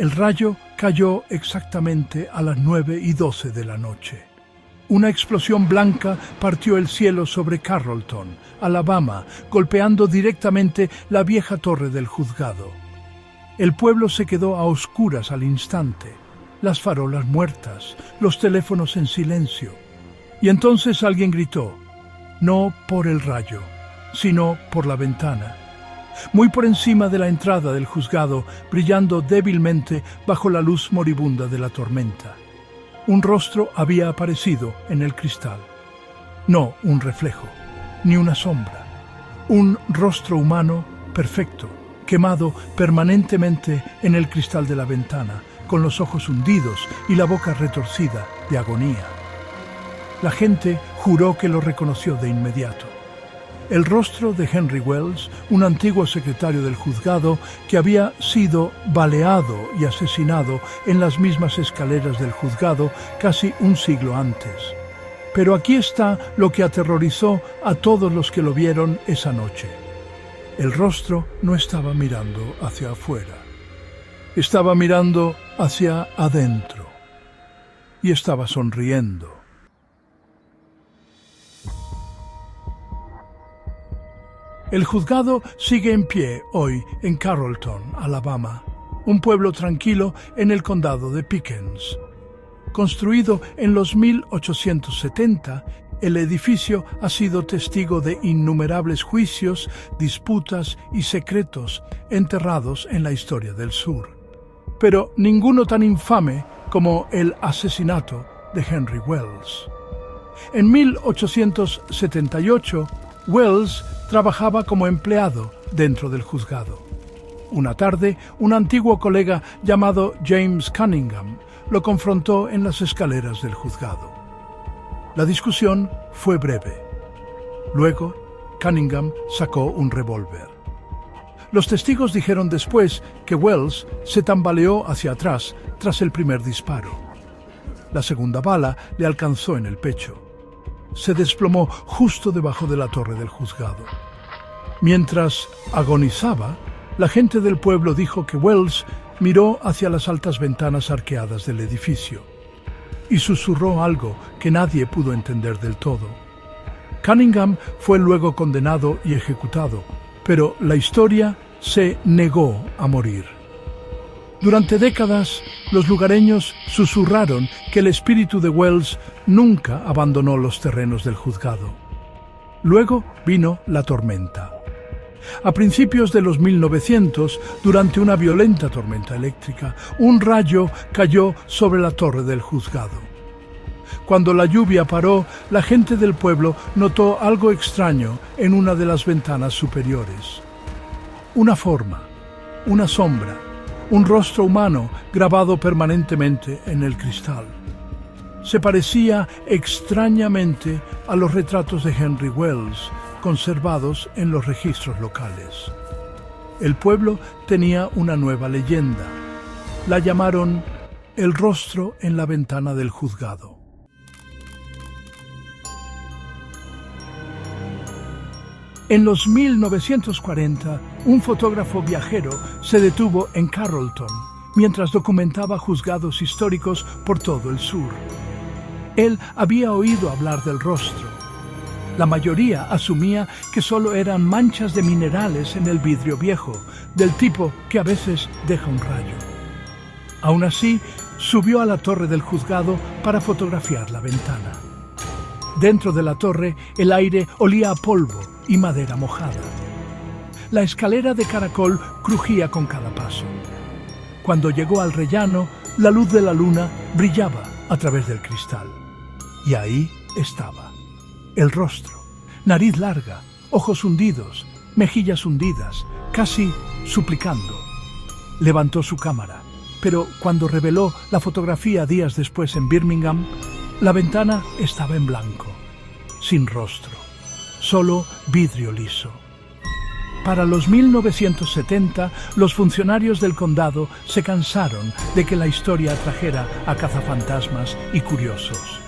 El rayo cayó exactamente a las 9:12 de la noche. Una explosión blanca partió el cielo sobre Carrollton, Alabama, golpeando directamente la vieja torre del juzgado. El pueblo se quedó a oscuras al instante, las farolas muertas, los teléfonos en silencio. Y entonces alguien gritó, no por el rayo, sino por la ventana. Muy por encima de la entrada del juzgado, brillando débilmente bajo la luz moribunda de la tormenta. Un rostro había aparecido en el cristal. No un reflejo, ni una sombra. Un rostro humano perfecto, quemado permanentemente en el cristal de la ventana, con los ojos hundidos y la boca retorcida de agonía. La gente juró que lo reconoció de inmediato. El rostro de Henry Wells, un antiguo secretario del juzgado que había sido baleado y asesinado en las mismas escaleras del juzgado casi un siglo antes. Pero aquí está lo que aterrorizó a todos los que lo vieron esa noche. El rostro no estaba mirando hacia afuera. Estaba mirando hacia adentro. Y estaba sonriendo. El juzgado sigue en pie hoy en Carrollton, Alabama, un pueblo tranquilo en el condado de Pickens. Construido en los 1870, el edificio ha sido testigo de innumerables juicios, disputas y secretos enterrados en la historia del sur. Pero ninguno tan infame como el asesinato de Henry Wells. En 1878, Wells trabajaba como empleado dentro del juzgado. Una tarde, un antiguo colega llamado James Cunningham lo confrontó en las escaleras del juzgado. La discusión fue breve. Luego, Cunningham sacó un revólver. Los testigos dijeron después que Wells se tambaleó hacia atrás tras el primer disparo. La segunda bala le alcanzó en el pecho. Se desplomó justo debajo de la torre del juzgado. Mientras agonizaba, la gente del pueblo dijo que Wells miró hacia las altas ventanas arqueadas del edificio y susurró algo que nadie pudo entender del todo. Cunningham fue luego condenado y ejecutado, pero la historia se negó a morir. Durante décadas, los lugareños susurraron que el espíritu de Wells nunca abandonó los terrenos del juzgado. Luego vino la tormenta. A principios de los 1900, durante una violenta tormenta eléctrica, un rayo cayó sobre la torre del juzgado. Cuando la lluvia paró, la gente del pueblo notó algo extraño en una de las ventanas superiores. Una forma, una sombra, un rostro humano grabado permanentemente en el cristal. Se parecía extrañamente a los retratos de Henry Wells, conservados en los registros locales. El pueblo tenía una nueva leyenda. La llamaron el rostro en la ventana del juzgado. En los 1940, un fotógrafo viajero se detuvo en Carrollton mientras documentaba juzgados históricos por todo el sur. Él había oído hablar del rostro. La mayoría asumía que solo eran manchas de minerales en el vidrio viejo, del tipo que a veces deja un rayo. Aún así, subió a la torre del juzgado para fotografiar la ventana. Dentro de la torre, el aire olía a polvo y madera mojada. La escalera de caracol crujía con cada paso. Cuando llegó al rellano, la luz de la luna brillaba a través del cristal. Y ahí estaba. El rostro, nariz larga, ojos hundidos, mejillas hundidas, casi suplicando. Levantó su cámara, pero cuando reveló la fotografía días después en Birmingham, la ventana estaba en blanco, sin rostro, solo vidrio liso. Para los 1970, los funcionarios del condado se cansaron de que la historia atrajera a cazafantasmas y curiosos.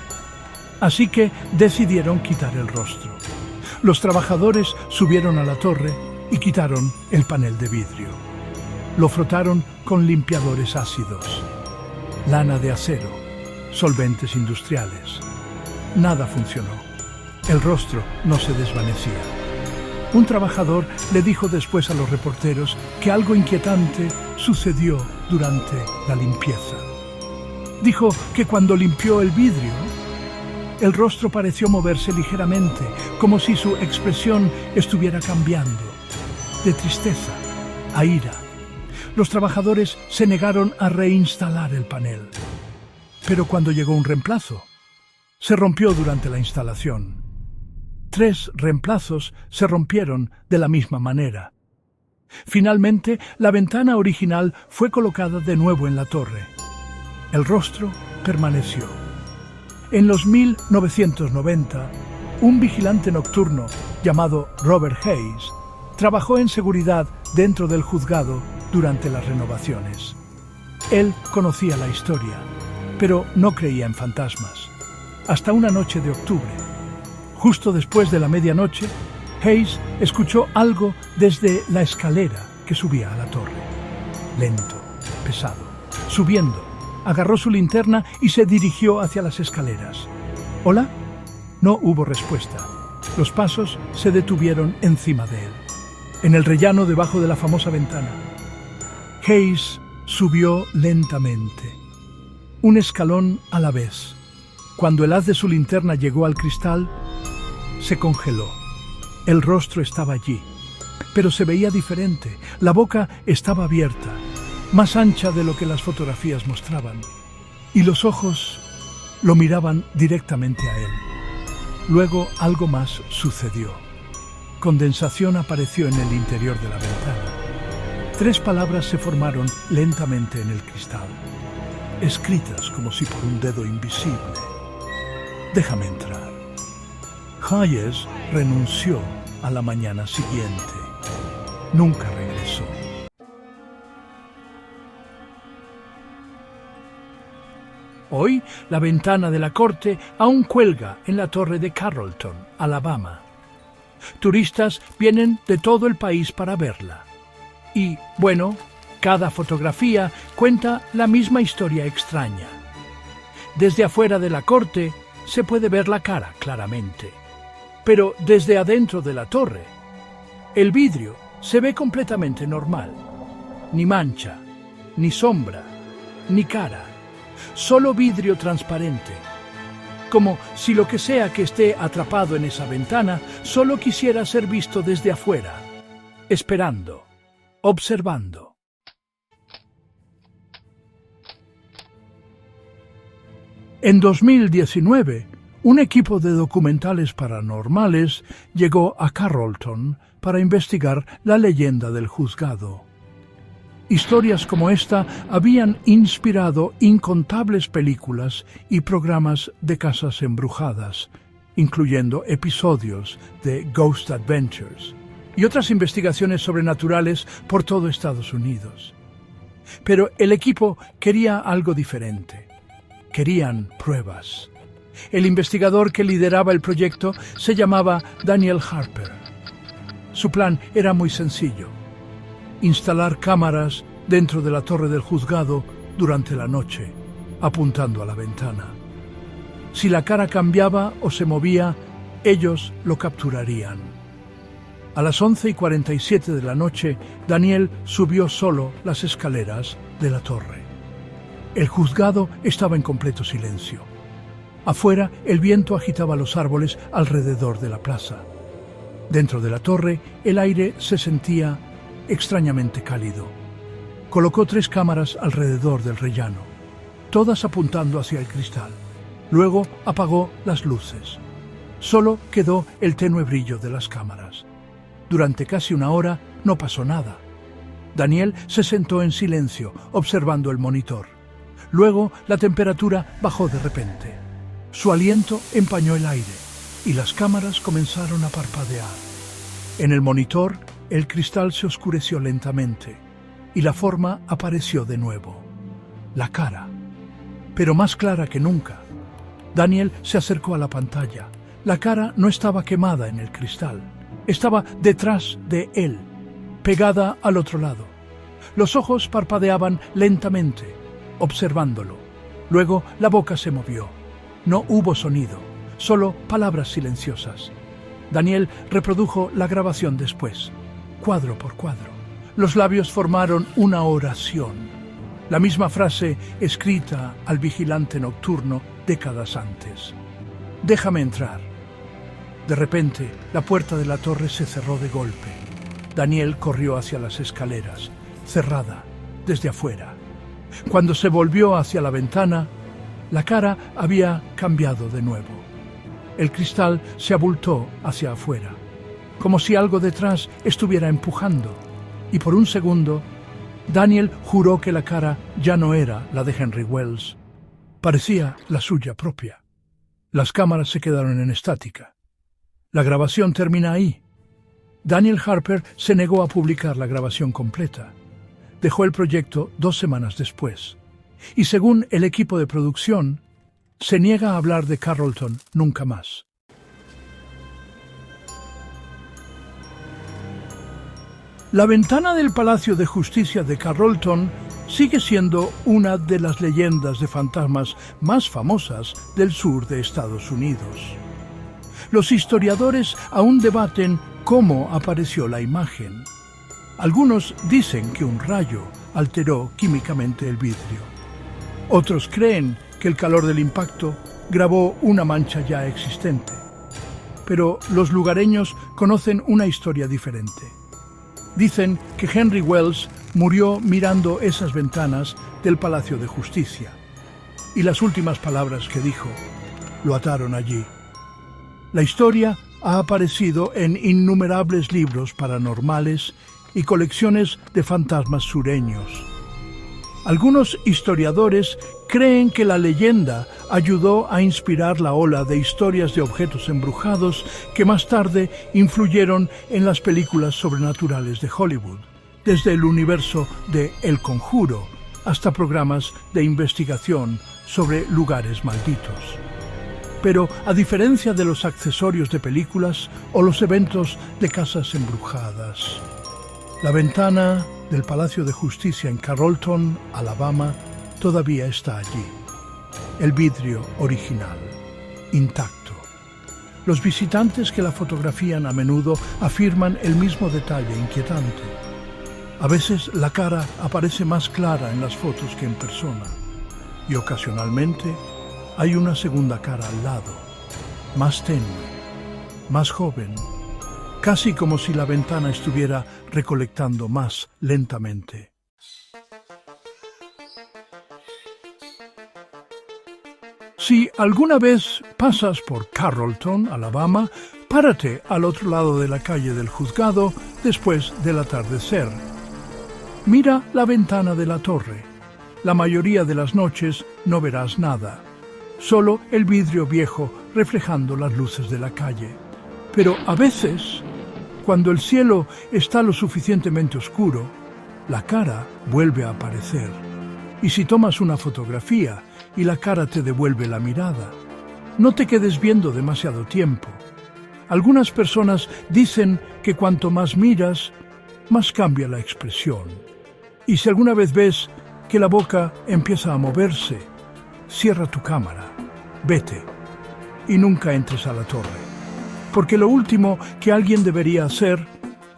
Así que decidieron quitar el rostro. Los trabajadores subieron a la torre y quitaron el panel de vidrio. Lo frotaron con limpiadores ácidos, lana de acero, solventes industriales. Nada funcionó. El rostro no se desvanecía. Un trabajador le dijo después a los reporteros que algo inquietante sucedió durante la limpieza. Dijo que cuando limpió el vidrio, el rostro pareció moverse ligeramente, como si su expresión estuviera cambiando, de tristeza a ira. Los trabajadores se negaron a reinstalar el panel. Pero cuando llegó un reemplazo, se rompió durante la instalación. 3 reemplazos se rompieron de la misma manera. Finalmente, la ventana original fue colocada de nuevo en la torre. El rostro permaneció. En los 1990, un vigilante nocturno llamado Robert Hayes trabajó en seguridad dentro del juzgado durante las renovaciones. Él conocía la historia, pero no creía en fantasmas. Hasta una noche de octubre, justo después de la medianoche, Hayes escuchó algo desde la escalera que subía a la torre. Lento, pesado, subiendo. Agarró su linterna y se dirigió hacia las escaleras. ¿Hola? No hubo respuesta. Los pasos se detuvieron encima de él, en el rellano debajo de la famosa ventana. Hayes subió lentamente, un escalón a la vez. Cuando el haz de su linterna llegó al cristal, se congeló. El rostro estaba allí, pero se veía diferente. La boca estaba abierta, más ancha de lo que las fotografías mostraban, y los ojos lo miraban directamente a él. Luego algo más sucedió. Condensación apareció en el interior de la ventana. 3 palabras se formaron lentamente en el cristal, escritas como si por un dedo invisible. Déjame entrar. Hayes renunció a la mañana siguiente. Nunca regresó. Hoy, la ventana de la corte aún cuelga en la torre de Carrollton, Alabama. Turistas vienen de todo el país para verla. Y, bueno, cada fotografía cuenta la misma historia extraña. Desde afuera de la corte se puede ver la cara claramente, pero desde adentro de la torre, el vidrio se ve completamente normal. Ni mancha, ni sombra, ni cara. Solo vidrio transparente, como si lo que sea que esté atrapado en esa ventana solo quisiera ser visto desde afuera, esperando, observando. En 2019, un equipo de documentales paranormales llegó a Carrollton para investigar la leyenda del juzgado. Historias como esta habían inspirado incontables películas y programas de casas embrujadas, incluyendo episodios de Ghost Adventures y otras investigaciones sobrenaturales por todo Estados Unidos. Pero el equipo quería algo diferente. Querían pruebas. El investigador que lideraba el proyecto se llamaba Daniel Harper. Su plan era muy sencillo: instalar cámaras dentro de la torre del juzgado durante la noche, apuntando a la ventana. Si la cara cambiaba o se movía, ellos lo capturarían. A las 11:47 de la noche, Daniel subió solo las escaleras de la torre. El juzgado estaba en completo silencio. Afuera, el viento agitaba los árboles alrededor de la plaza. Dentro de la torre, el aire se sentía extrañamente cálido. Colocó 3 cámaras alrededor del rellano, todas apuntando hacia el cristal. Luego apagó las luces. Solo quedó el tenue brillo de las cámaras. Durante casi una hora no pasó nada. Daniel se sentó en silencio, observando el monitor. Luego la temperatura bajó de repente. Su aliento empañó el aire y las cámaras comenzaron a parpadear. En el monitor, el cristal se oscureció lentamente y la forma apareció de nuevo. La cara, pero más clara que nunca. Daniel se acercó a la pantalla. La cara no estaba quemada en el cristal. Estaba detrás de él, pegada al otro lado. Los ojos parpadeaban lentamente, observándolo. Luego la boca se movió. No hubo sonido, solo palabras silenciosas. Daniel reprodujo la grabación después, cuadro por cuadro. Los labios formaron una oración, la misma frase escrita al vigilante nocturno décadas antes. «Déjame entrar». De repente, la puerta de la torre se cerró de golpe. Daniel corrió hacia las escaleras, cerrada desde afuera. Cuando se volvió hacia la ventana, la cara había cambiado de nuevo. El cristal se abultó hacia afuera, como si algo detrás estuviera empujando, y por un segundo, Daniel juró que la cara ya no era la de Henry Wells. Parecía la suya propia. Las cámaras se quedaron en estática. La grabación termina ahí. Daniel Harper se negó a publicar la grabación completa. Dejó el proyecto 2 semanas después. Y según el equipo de producción, se niega a hablar de Carrollton nunca más. La ventana del Palacio de Justicia de Carrollton sigue siendo una de las leyendas de fantasmas más famosas del sur de Estados Unidos. Los historiadores aún debaten cómo apareció la imagen. Algunos dicen que un rayo alteró químicamente el vidrio. Otros creen que el calor del impacto grabó una mancha ya existente. Pero los lugareños conocen una historia diferente. Dicen que Henry Wells murió mirando esas ventanas del Palacio de Justicia. Y las últimas palabras que dijo lo ataron allí. La historia ha aparecido en innumerables libros paranormales y colecciones de fantasmas sureños. Algunos historiadores creen que la leyenda ayudó a inspirar la ola de historias de objetos embrujados que más tarde influyeron en las películas sobrenaturales de Hollywood, desde el universo de El Conjuro hasta programas de investigación sobre lugares malditos. Pero a diferencia de los accesorios de películas o los eventos de casas embrujadas, la ventana del Palacio de Justicia en Carrollton, Alabama, todavía está allí. El vidrio original, intacto. Los visitantes que la fotografían a menudo afirman el mismo detalle inquietante. A veces la cara aparece más clara en las fotos que en persona, y ocasionalmente hay una segunda cara al lado, más tenue, más joven, casi como si la ventana estuviera recolectando más lentamente. Si alguna vez pasas por Carrollton, Alabama, párate al otro lado de la calle del juzgado después del atardecer. Mira la ventana de la torre. La mayoría de las noches no verás nada, solo el vidrio viejo reflejando las luces de la calle. Pero a veces, cuando el cielo está lo suficientemente oscuro, la cara vuelve a aparecer. Y si tomas una fotografía y la cara te devuelve la mirada, no te quedes viendo demasiado tiempo. Algunas personas dicen que cuanto más miras, más cambia la expresión. Y si alguna vez ves que la boca empieza a moverse, cierra tu cámara, vete y nunca entres a la torre. Porque lo último que alguien debería hacer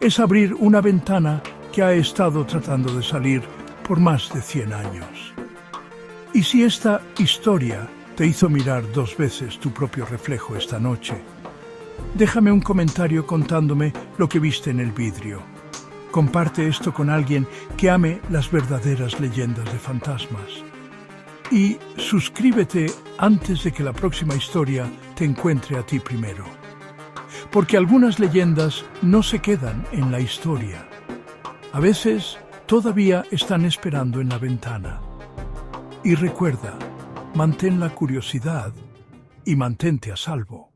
es abrir una ventana que ha estado tratando de salir por más de 100 años. Y si esta historia te hizo mirar 2 veces tu propio reflejo esta noche, déjame un comentario contándome lo que viste en el vidrio. Comparte esto con alguien que ame las verdaderas leyendas de fantasmas. Y suscríbete antes de que la próxima historia te encuentre a ti primero. Porque algunas leyendas no se quedan en la historia. A veces todavía están esperando en la ventana. Y recuerda, mantén la curiosidad y mantente a salvo.